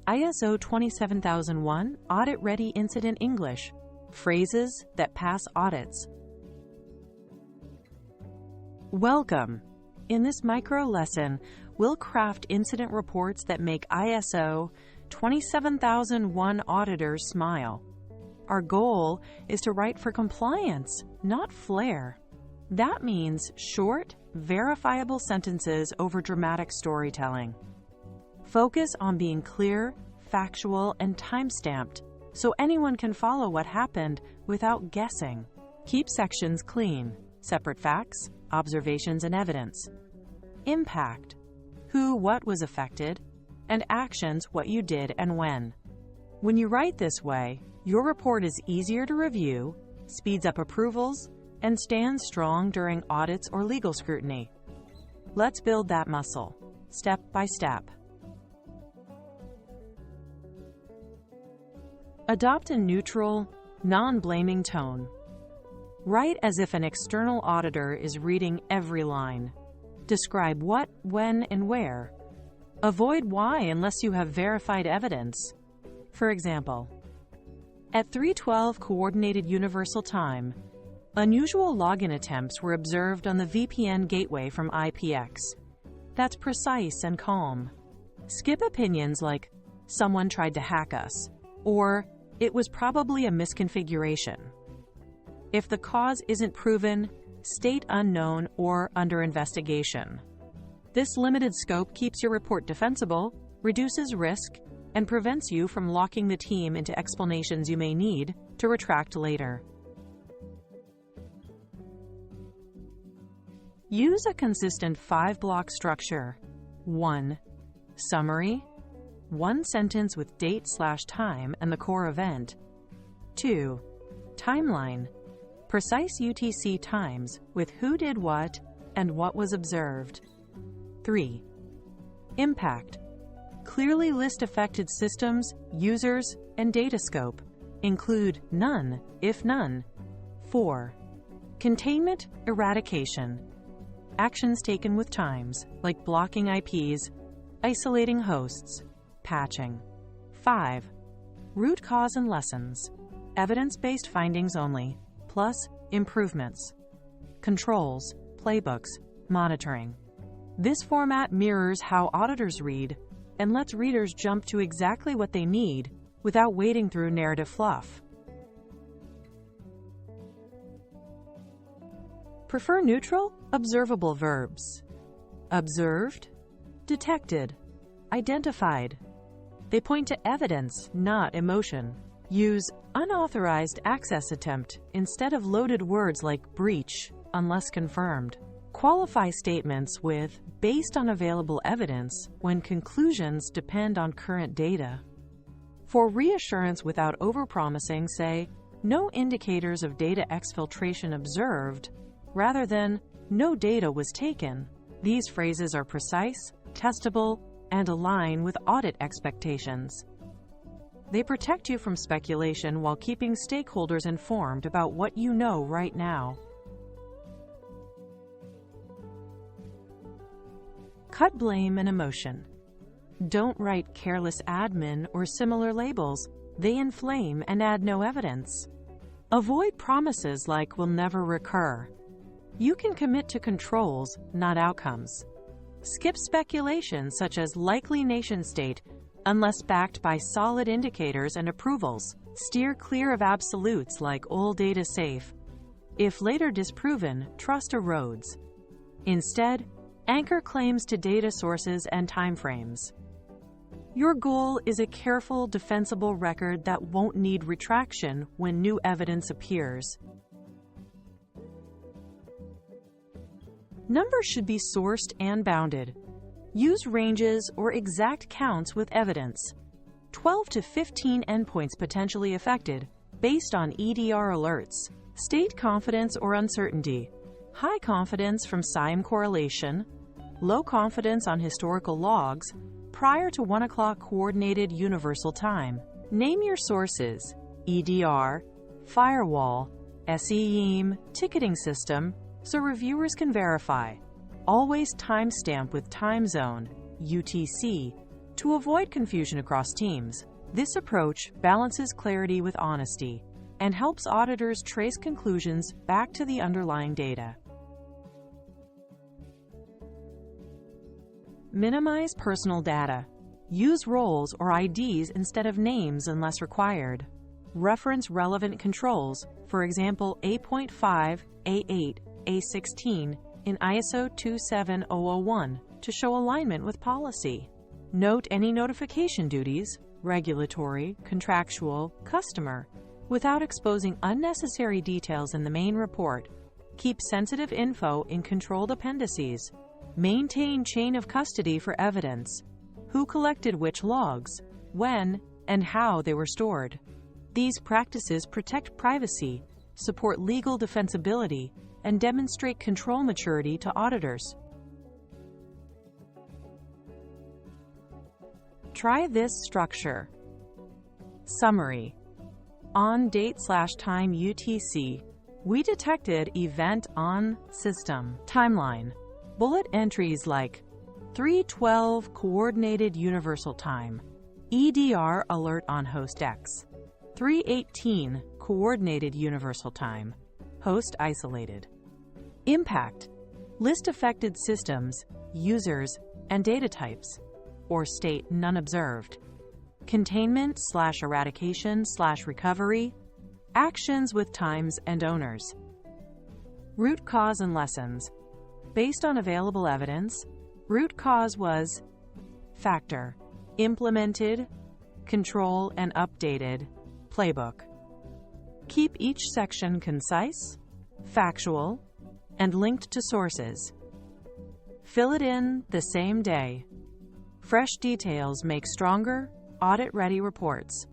ISO 27001 Audit-Ready Incident English. Phrases that pass audits. Welcome! In this micro lesson, we'll craft incident reports that make ISO 27001 auditors smile. Our goal is to write for compliance, not flair. That means short, verifiable sentences over dramatic storytelling. Focus on being clear, factual, and time-stamped so anyone can follow what happened without guessing. Keep sections clean, separate facts, observations, and evidence. Impact: who, what was affected, and actions, what you did and when. When you write this way, your report is easier to review, speeds up approvals, and stands strong during audits or legal scrutiny. Let's build that muscle, step by step. Adopt a neutral, non-blaming tone. Write as if an external auditor is reading every line. Describe what, when, and where. Avoid why unless you have verified evidence. For example, at 3:12 Coordinated Universal Time, unusual login attempts were observed on the VPN gateway from IPX. That's precise and calm. Skip opinions like, someone tried to hack us, or it was probably a misconfiguration. If the cause isn't proven, state unknown or under investigation. This limited scope keeps your report defensible, reduces risk, and prevents you from locking the team into explanations you may need to retract later. Use a consistent 5-block structure. 1. Summary. 1 sentence with date/time and the core event. 2. Timeline. Precise UTC times with who did what and what was observed. 3. Impact. Clearly list affected systems, users, and data scope. Include none, if none. 4. Containment, eradication. Actions taken with times, like blocking IPs, isolating hosts, patching. 5. Root cause and lessons. Evidence-based findings only, plus improvements. Controls, playbooks, monitoring. This format mirrors how auditors read and lets readers jump to exactly what they need without wading through narrative fluff. Prefer neutral, observable verbs. Observed, detected, identified. They point to evidence, not emotion. Use unauthorized access attempt instead of loaded words like breach, unless confirmed. Qualify statements with based on available evidence when conclusions depend on current data. For reassurance without overpromising, say, no indicators of data exfiltration observed, rather than no data was taken. These phrases are precise, testable, and align with audit expectations. They protect you from speculation while keeping stakeholders informed about what you know right now. Cut blame and emotion. Don't write careless admin or similar labels. They inflame and add no evidence. Avoid promises like will never recur. You can commit to controls, not outcomes. Skip speculation such as likely nation-state unless backed by solid indicators and approvals. Steer clear of absolutes like all data safe. If later disproven, trust erodes. Instead, anchor claims to data sources and timeframes. Your goal is a careful, defensible record that won't need retraction when new evidence appears. Numbers should be sourced and bounded. Use ranges or exact counts with evidence. 12 to 15 endpoints potentially affected, based on EDR alerts. State confidence or uncertainty. High confidence from SIAM correlation. Low confidence on historical logs prior to 1 o'clock Coordinated Universal Time. Name your sources: EDR, firewall, SEIM, ticketing system, so reviewers can verify. Always timestamp with time zone, UTC, To avoid confusion across teams, this approach balances clarity with honesty and helps auditors trace conclusions back to the underlying data. Minimize personal data. Use roles or IDs instead of names unless required. Reference relevant controls, for example A.5, A8, A16 in ISO 27001 to show alignment with policy. Note any notification duties, regulatory, contractual, customer, without exposing unnecessary details in the main report. Keep sensitive info in controlled appendices. Maintain chain of custody for evidence. Who collected which logs, when, and how they were stored. These practices protect privacy, support legal defensibility, and demonstrate control maturity to auditors. Try this structure. Summary. On date/time UTC, we detected event on system timeline. Bullet entries like 312 Coordinated Universal Time, EDR alert on host X, 318 Coordinated Universal Time, host isolated. Impact. List affected systems, users, and data types, or state none observed. Containment/eradication/recovery, actions with times and owners. Root cause and lessons. Based on available evidence, root cause was factor, implemented, control and updated, playbook. Keep each section concise, factual, and linked to sources. Fill it in the same day. Fresh details make stronger, audit-ready reports.